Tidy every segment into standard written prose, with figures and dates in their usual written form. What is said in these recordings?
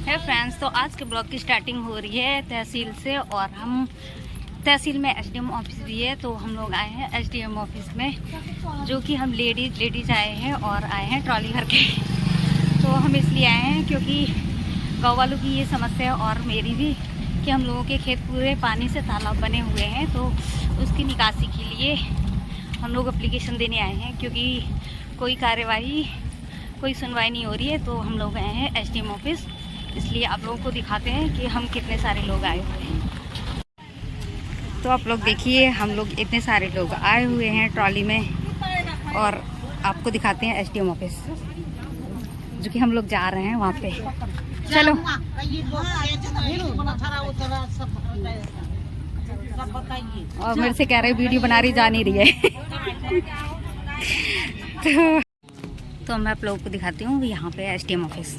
है फ्रेंड्स, तो आज के ब्लॉग की स्टार्टिंग हो रही है तहसील से। और हम तहसील में एसडीएम ऑफिस भी है, तो हम लोग आए हैं एसडीएम ऑफिस में, जो कि हम लेडीज आए हैं और आए हैं ट्रॉली भर के। तो हम इसलिए आए हैं क्योंकि गाँव वालों की ये समस्या है और मेरी भी, कि हम लोगों के खेत पूरे पानी से तालाब बने हुए हैं। तो उसकी निकासी के लिए हम लोग एप्लीकेशन देने आए हैं, क्योंकि कोई कार्यवाही, कोई सुनवाई नहीं हो रही है। तो हम लोग आए हैं एसडीएम ऑफिस, इसलिए आप लोगों को दिखाते हैं कि हम कितने सारे लोग आए हुए हैं। तो आप लोग देखिए, हम लोग इतने सारे लोग आए हुए हैं ट्रॉली में, और आपको दिखाते हैं एसडीएम ऑफिस, जो कि हम लोग जा रहे हैं वहाँ पे। चलो। और मेरे से कह रहे वीडियो बना रही, जा नहीं रही है। तो मैं आप लोगों को दिखाती हूँ यहाँ पे एसडीएम ऑफिस।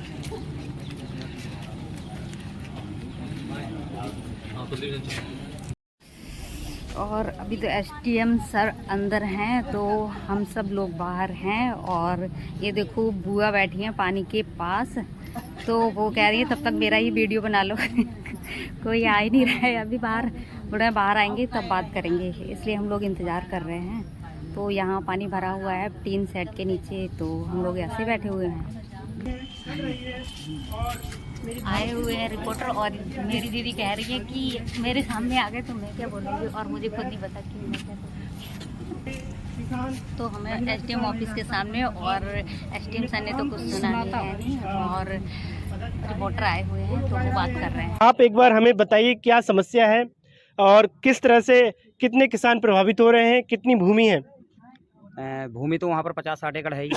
और अभी तो एसडीएम सर अंदर हैं, तो हम सब लोग बाहर हैं। और ये देखो बुआ बैठी हैं पानी के पास, तो वो कह रही है तब तक मेरा ही वीडियो बना लो। कोई आ ही नहीं रहा है अभी बाहर, बुढ़ा बाहर आएंगे तब बात करेंगे, इसलिए हम लोग इंतज़ार कर रहे हैं। तो यहाँ पानी भरा हुआ है टीन सेट के नीचे, तो हम लोग ऐसे बैठे हुए हैं। आए हुए हैं रिपोर्टर, और मेरी दीदी कह रही है कि मेरे सामने आ गए तो मैं क्या बोलूँगी, और मुझे खुद नहीं पता कि मैं क्या बोलूँगी। तो हमें एसडीएम ऑफिस के सामने, और एसडीएम सर ने तो कुछ सुना नहीं, और रिपोर्टर आए हुए हैं तो वो बात कर रहे हैं। आप एक बार हमें बताइए क्या समस्या है और किस तरह से कितने किसान प्रभावित हो रहे हैं, कितनी भूमि है? भूमि तो वहाँ पर 50-60 एकड़ है ही।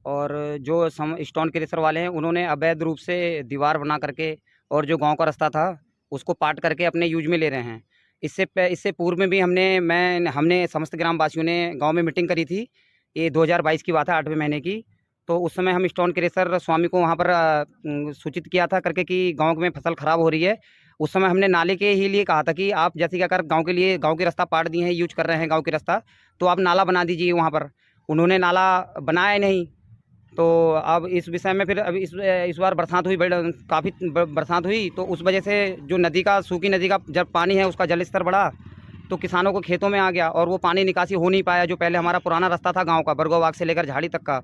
और जो स्टोन क्रेशर वाले हैं, उन्होंने अवैध रूप से दीवार बना करके, और जो गांव का रास्ता था उसको पाट करके अपने यूज में ले रहे हैं। इससे पूर्व में भी हमने समस्त ग्रामवासियों ने गांव में मीटिंग करी थी। ये 2022 की बात है, 8वें महीने की। तो उस समय हम स्टोन क्रेशर स्वामी को वहाँ पर सूचित किया था करके कि गाँव में फसल ख़राब हो रही है। उस समय हमने नाले के ही लिए कहा था कि आप जैसे कि अगर गाँव के रास्ता पाट दिए हैं, यूज कर रहे हैं गाँव के रास्ता, तो आप नाला बना दीजिए वहाँ पर। उन्होंने नाला बनाया नहीं। तो अब इस विषय में फिर अभी इस बार बरसात हुई, काफ़ी बरसात हुई, तो उस वजह से जो सूखी नदी का जब पानी है उसका जल स्तर बढ़ा, तो किसानों को खेतों में आ गया, और वो पानी निकासी हो नहीं पाया। जो पहले हमारा पुराना रास्ता था गांव का, बरगो बाग से लेकर झाड़ी तक का,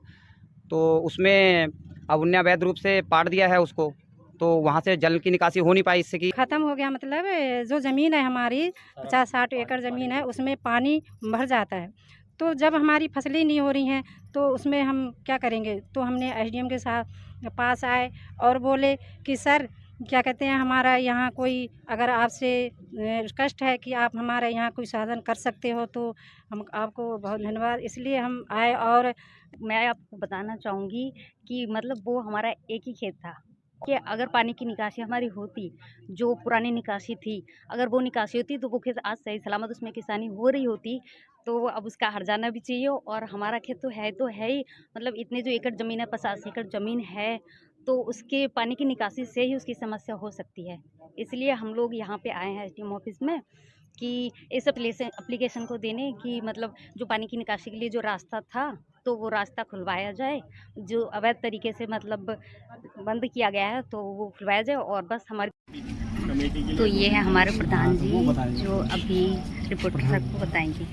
तो उसमें अब उन्होंने अवैध रूप से पाट दिया है उसको, तो वहाँ से जल की निकासी हो नहीं पाई, इससे कि ख़त्म हो गया। मतलब जो ज़मीन है हमारी 50-60 एकड़ ज़मीन है, उसमें पानी भर जाता है। तो जब हमारी फसलें नहीं हो रही हैं तो उसमें हम क्या करेंगे। तो हमने एसडीएम के साथ पास आए और बोले कि सर क्या कहते हैं, हमारा यहाँ कोई अगर आपसे कष्ट है कि आप हमारे यहाँ कोई साधन कर सकते हो, तो हम आपको बहुत धन्यवाद। इसलिए हम आए। और मैं आपको बताना चाहूँगी कि मतलब वो हमारा एक ही खेत था, कि अगर पानी की निकासी हमारी होती, जो पुरानी निकासी थी, अगर वो निकासी होती तो वो खेत आज सही सलामत उसमें किसानी हो रही होती। तो अब उसका हर्जाना भी चाहिए, और हमारा खेत तो है ही, मतलब इतने जो एकड़ ज़मीन है, 50 एकड़ ज़मीन है, तो उसके पानी की निकासी से ही उसकी समस्या हो सकती है। इसलिए हम लोग यहाँ पे आए हैं एसडीएम ऑफिस में, कि इस एप्लीकेशन को देने की, मतलब जो पानी की निकासी के लिए जो रास्ता था, तो वो रास्ता खुलवाया जाए। जो अवैध तरीके से मतलब बंद किया गया है, तो वो खुलवाया जाए। और बस हमारी तो ये है हमारे प्रधान जी, जो अभी रिपोर्टर सर को बताएंगे।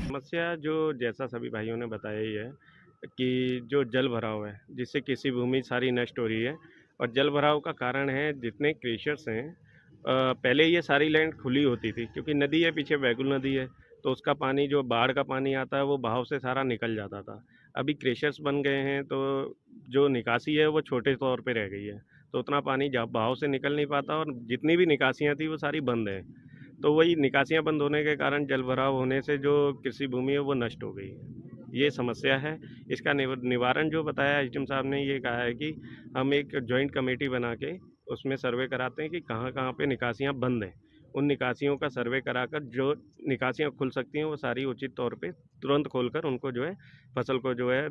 समस्या जो जैसा सभी भाइयों ने बताया ही है कि जो जल भराव है, जिससे कृषि भूमि सारी नष्ट हो रही है। और जल भराव का कारण है जितने क्रेशर्स हैं, पहले ये सारी लैंड खुली होती थी, क्योंकि नदी है पीछे, बैगुल नदी है, तो उसका पानी, जो बाढ़ का पानी आता है, वो बहाव से सारा निकल जाता था। अभी क्रेशर्स बन गए हैं, तो जो निकासी है वो छोटे तौर पे रह गई है, तो उतना पानी बहाव से निकल नहीं पाता, और जितनी भी निकासियाँ थी वो सारी बंद हैं। तो वही निकासियाँ बंद होने के कारण जल भराव होने से जो कृषि भूमि है वो नष्ट हो गई है। ये समस्या है। इसका निवारण जो बताया एसडीएम साहब ने, ये कहा है कि हम एक जॉइंट कमेटी बना के उसमें सर्वे कराते हैं कि कहाँ कहाँ पे निकासियाँ बंद हैं। उन निकासियों का सर्वे कराकर जो निकासियाँ खुल सकती हैं वो सारी उचित तौर पे तुरंत खोलकर उनको जो है फसल को जो है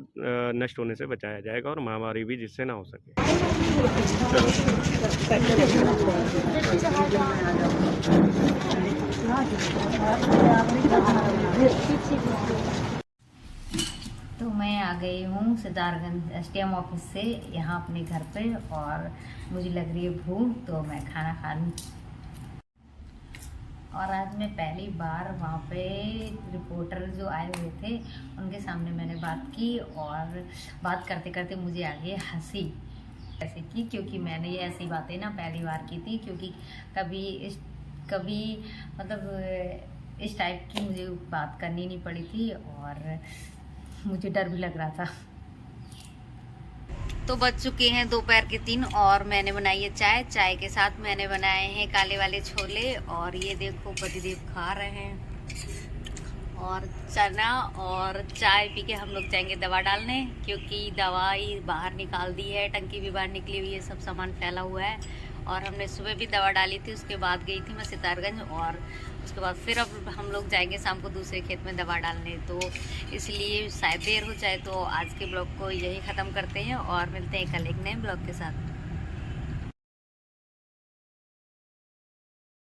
नष्ट होने से बचाया जाएगा, और महामारी भी जिससे ना हो सके। तो मैं आ गई हूँ सितारगंज एसडीएम ऑफिस से यहाँ अपने घर पे, और मुझे लग रही है भूख, तो मैं खाना खा लूँ। और आज मैं पहली बार वहाँ पे रिपोर्टर जो आए हुए थे उनके सामने मैंने बात की, और बात करते करते मुझे आ गई हंसी ऐसे की, क्योंकि मैंने ये ऐसी बातें ना पहली बार की थी, क्योंकि कभी मतलब इस टाइप की मुझे बात करनी नहीं पड़ी थी, और मुझे डर भी लग रहा था। तो बज चुके हैं दोपहर के 3 और मैंने बनाई है चाय। चाय के साथ मैंने बनाए हैं काले वाले छोले, और ये देखो पतिदेव खा रहे हैं, और चना और चाय पी के हम लोग जाएंगे दवा डालने, क्योंकि दवाई बाहर निकाल दी है, टंकी भी बाहर निकली हुई है, सब सामान फैला हुआ है। और हमने सुबह भी दवा डाली थी, उसके बाद गई थी मैं सितारगंज, और उसके बाद फिर अब हम लोग जाएंगे शाम को दूसरे खेत में दवा डालने, तो इसलिए शायद देर हो जाए। तो आज के ब्लॉग को यही ख़त्म करते हैं और मिलते हैं कल एक नए ब्लॉग के साथ।